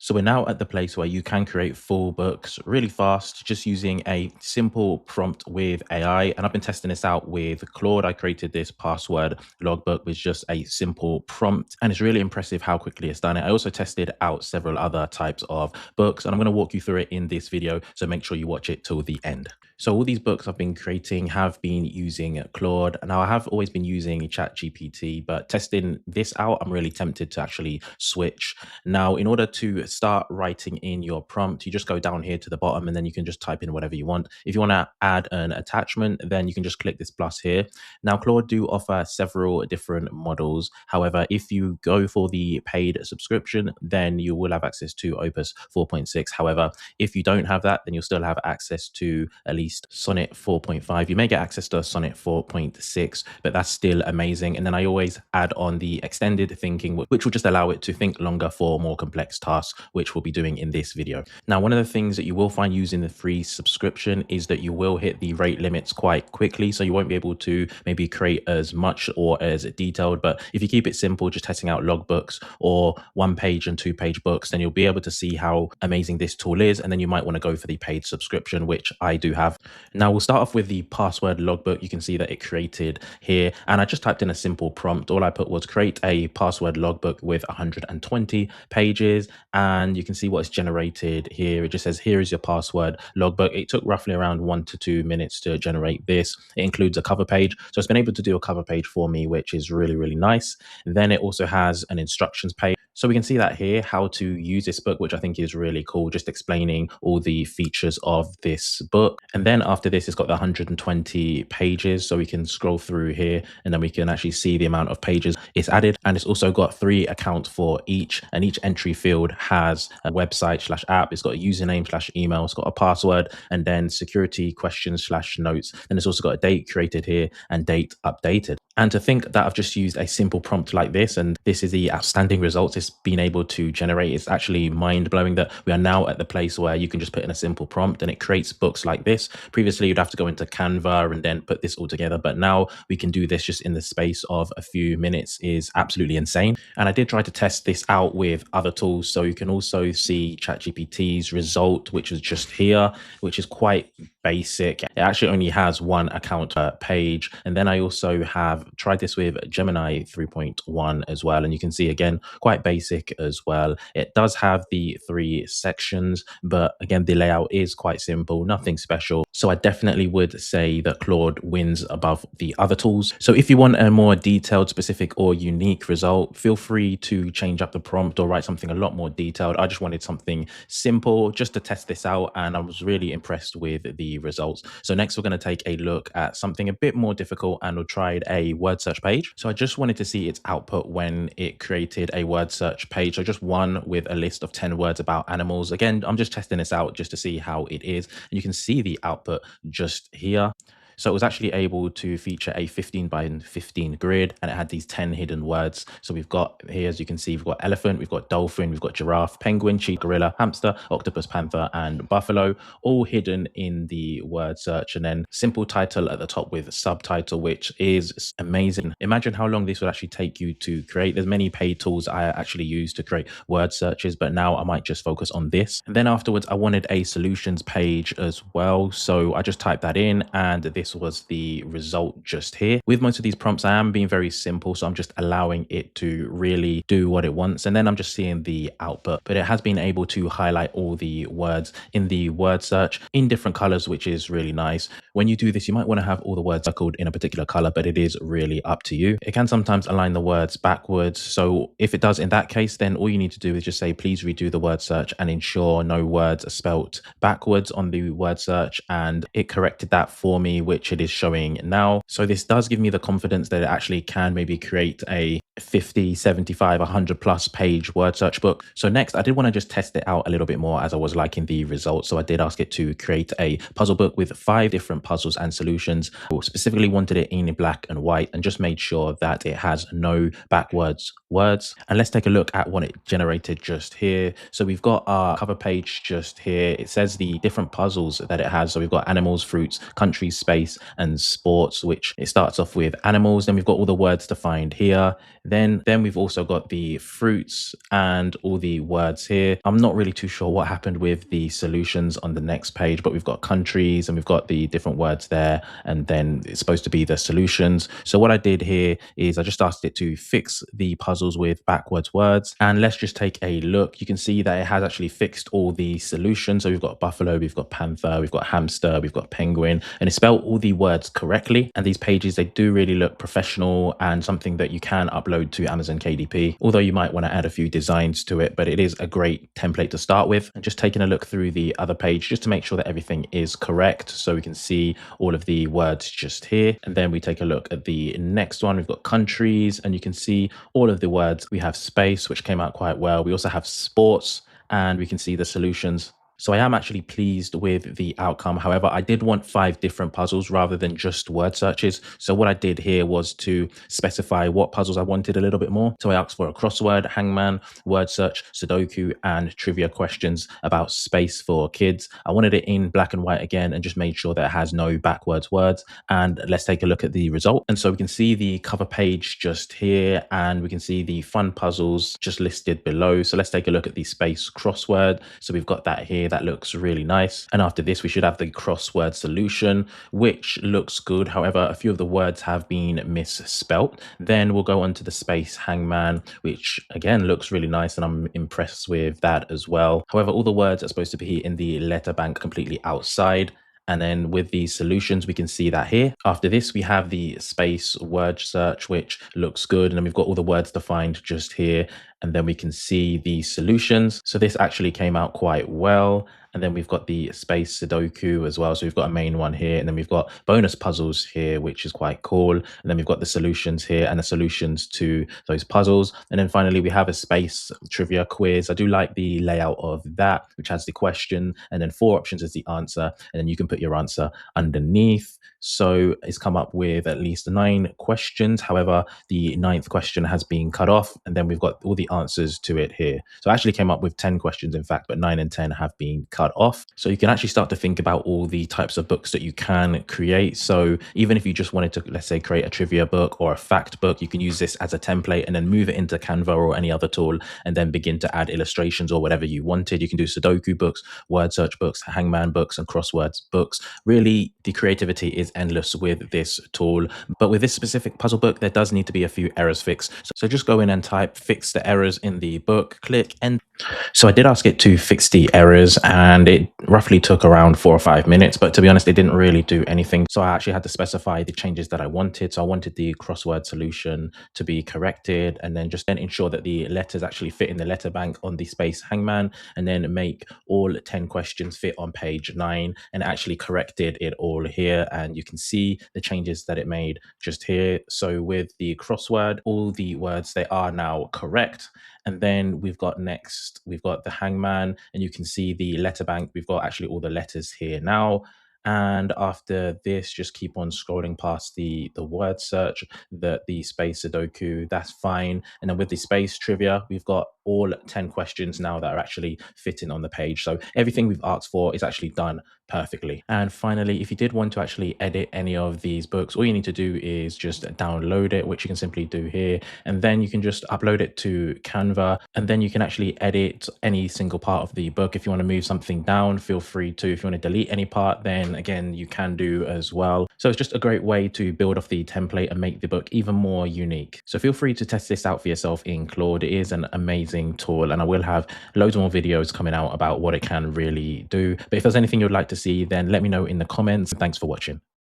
So we're now at the place where you can create full books really fast, just using a simple prompt with AI. And I've been testing this out with Claude. I created this password logbook with just a simple prompt, and it's really impressive how quickly it's done it. I also tested out several other types of books, and I'm going to walk you through it in this video. So make sure you watch it till the end. So all these books I've been creating have been using Claude. Now I have always been using ChatGPT, but testing this out, I'm really tempted to actually switch. Now, in order to start writing in your prompt, you just go down here to the bottom and then you can just type in whatever you want. If you want to add an attachment, then you can just click this plus here. Now, Claude do offer several different models. However, if you go for the paid subscription, then you will have access to Opus 4.6. However, if you don't have that, then you'll still have access to at least Sonnet 4.5. You may get access to Sonnet 4.6, but that's still amazing. And then I always add on the extended thinking, which will just allow it to think longer for more complex tasks, which we'll be doing in this video. Now, one of the things that you will find using the free subscription is that you will hit the rate limits quite quickly. So you won't be able to maybe create as much or as detailed, but if you keep it simple, just testing out logbooks or 1-page and 2-page books, then you'll be able to see how amazing this tool is. And then you might want to go for the paid subscription, which I do have. Now we'll start off with the password logbook. You can see that it created here, and I just typed in a simple prompt. All I put was create a password logbook with 120 pages, and you can see what's generated here. It just says, here is your password logbook. It took roughly around 1 to 2 minutes to generate this. It includes a cover page. So it's been able to do a cover page for me, which is really, really nice. Then it also has an instructions page. So we can see that here, how to use this book, which I think is really cool, just explaining all the features of this book. And then after this, it's got the 120 pages. So we can scroll through here and then we can actually see the amount of pages it's added. And it's also got 3 accounts for each, and each entry field has a website/app. It's got a username/email. It's got a password, and then security questions/notes. And it's also got a date created here and date updated. And to think that I've just used a simple prompt like this, and this is the outstanding results it's been able to generate, it's actually mind blowing that we are now at the place where you can just put in a simple prompt and it creates books like this. Previously, you'd have to go into Canva and then put this all together, but now we can do this just in the space of a few minutes. Is absolutely insane. And I did try to test this out with other tools. So you can also see ChatGPT's result, which is just here, which is quite basic. It actually only has 1 account per page. And then I also have tried this with Gemini 3.1 as well. And you can see again, quite basic as well. It does have the 3 sections, but again, the layout is quite simple, nothing special. So I definitely would say that Claude wins above the other tools. So if you want a more detailed, specific or unique result, feel free to change up the prompt or write something a lot more detailed. I just wanted something simple just to test this out, and I was really impressed with the results. So next we're going to take a look at something a bit more difficult, and we'll try a word search page. So I just wanted to see its output when it created a word search page. So just one with a list of 10 words about animals. Again, I'm just testing this out just to see how it is. And you can see the output just here. So it was actually able to feature a 15 by 15 grid, and it had these 10 hidden words. So we've got here, as you can see, we've got elephant, we've got dolphin, we've got giraffe, penguin, cheetah, gorilla, hamster, octopus, panther, and buffalo, all hidden in the word search. And then simple title at the top with subtitle, which is amazing. Imagine how long this would actually take you to create. There's many paid tools I actually use to create word searches, but now I might just focus on this. And then afterwards, I wanted a solutions page as well. So I just typed that in, and this was the result just here. With most of these prompts, I am being very simple, so I'm just allowing it to really do what it wants, and then I'm just seeing the output. But it has been able to highlight all the words in the word search in different colors, which is really nice. When you do this, you might want to have all the words circled in a particular color, but it is really up to you. It can sometimes align the words backwards, so if it does in that case, then all you need to do is just say, please redo the word search and ensure no words are spelt backwards on the word search, and it corrected that for me, which it is showing now. So this does give me the confidence that it actually can maybe create a 50, 75, 100 plus page word search book. So next, I did want to just test it out a little bit more as I was liking the results. So I did ask it to create a puzzle book with 5 different puzzles and solutions. I specifically wanted it in black and white, and just made sure that it has no backwards words. And let's take a look at what it generated just here. So we've got our cover page just here. It says the different puzzles that it has. So we've got animals, fruits, countries, space, space and sports, which it starts off with animals. Then we've got all the words defined here. Then we've also got the fruits and all the words here. I'm not really too sure what happened with the solutions on the next page, but we've got countries and we've got the different words there, and then it's supposed to be the solutions. So what I did here is I just asked it to fix the puzzles with backwards words, and let's just take a look. You can see that it has actually fixed all the solutions. So we've got buffalo, we've got panther, we've got hamster, we've got penguin, and it spelled all the words correctly. And these pages, they do really look professional and something that you can upload to Amazon KDP, although you might want to add a few designs to it, but it is a great template to start with. And just taking a look through the other page just to make sure that everything is correct, so we can see all of the words just here. And then we take a look at the next one. We've got countries, and you can see all of the words. We have space, which came out quite well. We also have sports, and we can see the solutions. So I am actually pleased with the outcome. However, I did want 5 different puzzles rather than just word searches. So what I did here was to specify what puzzles I wanted a little bit more. So I asked for a crossword, hangman, word search, Sudoku, and trivia questions about space for kids. I wanted it in black and white again, and just made sure that it has no backwards words. And let's take a look at the result. And so we can see the cover page just here, and we can see the fun puzzles just listed below. So let's take a look at the space crossword. So we've got that here. That looks really nice. And after this, we should have the crossword solution, which looks good. However, a few of the words have been misspelt. Then we'll go on to the space hangman, which again looks really nice, and I'm impressed with that as well. However, all the words are supposed to be in the letter bank completely outside. And then with these solutions, we can see that here. After this, we have the space word search, which looks good. And then we've got all the words defined just here. And then we can see the solutions. So this actually came out quite well. And then we've got the space Sudoku as well. So we've got a main one here, and then we've got bonus puzzles here, which is quite cool. And then we've got the solutions here and the solutions to those puzzles. And then finally, we have a space trivia quiz. I do like the layout of that, which has the question and then 4 options as the answer. And then you can put your answer underneath. So it's come up with at least 9 questions. However, the 9th question has been cut off, and then we've got all the answers to it here. So I actually came up with 10 questions, in fact, but 9 and 10 have been cut off. So you can actually start to think about all the types of books that you can create. So even if you just wanted to, let's say, create a trivia book or a fact book, you can use this as a template and then move it into Canva or any other tool, and then begin to add illustrations or whatever you wanted. You can do Sudoku books, word search books, hangman books, and crosswords books. Really, the creativity is endless with this tool. But with this specific puzzle book, there does need to be a few errors fixed. So just go in and type fix the errors in the book, click enter. So I did ask it to fix the errors, and it roughly took around 4 or 5 minutes, but to be honest, it didn't really do anything. So I actually had to specify the changes that I wanted. So I wanted the crossword solution to be corrected, and then just then ensure that the letters actually fit in the letter bank on the space hangman, and then make all 10 questions fit on page 9, and actually corrected it all here. And you can see the changes that it made just here. So with the crossword, all the words, they are now correct. And then we've got next, we've got the hangman, and you can see the letter bank. We've got actually all the letters here now. And after this, just keep on scrolling past the word search, the space Sudoku, that's fine. And then with the space trivia, we've got all 10 questions now that are actually fitting on the page. So everything we've asked for is actually done perfectly. And finally, if you did want to actually edit any of these books, all you need to do is just download it, which you can simply do here. And then you can just upload it to Canva, and then you can actually edit any single part of the book. If you want to move something down, feel free to. If you want to delete any part, then again, you can do as well. So it's just a great way to build off the template and make the book even more unique. So feel free to test this out for yourself in Claude. It is an amazing tool, and I will have loads more videos coming out about what it can really do. But if there's anything you'd like to see, then let me know in the comments. Thanks for watching.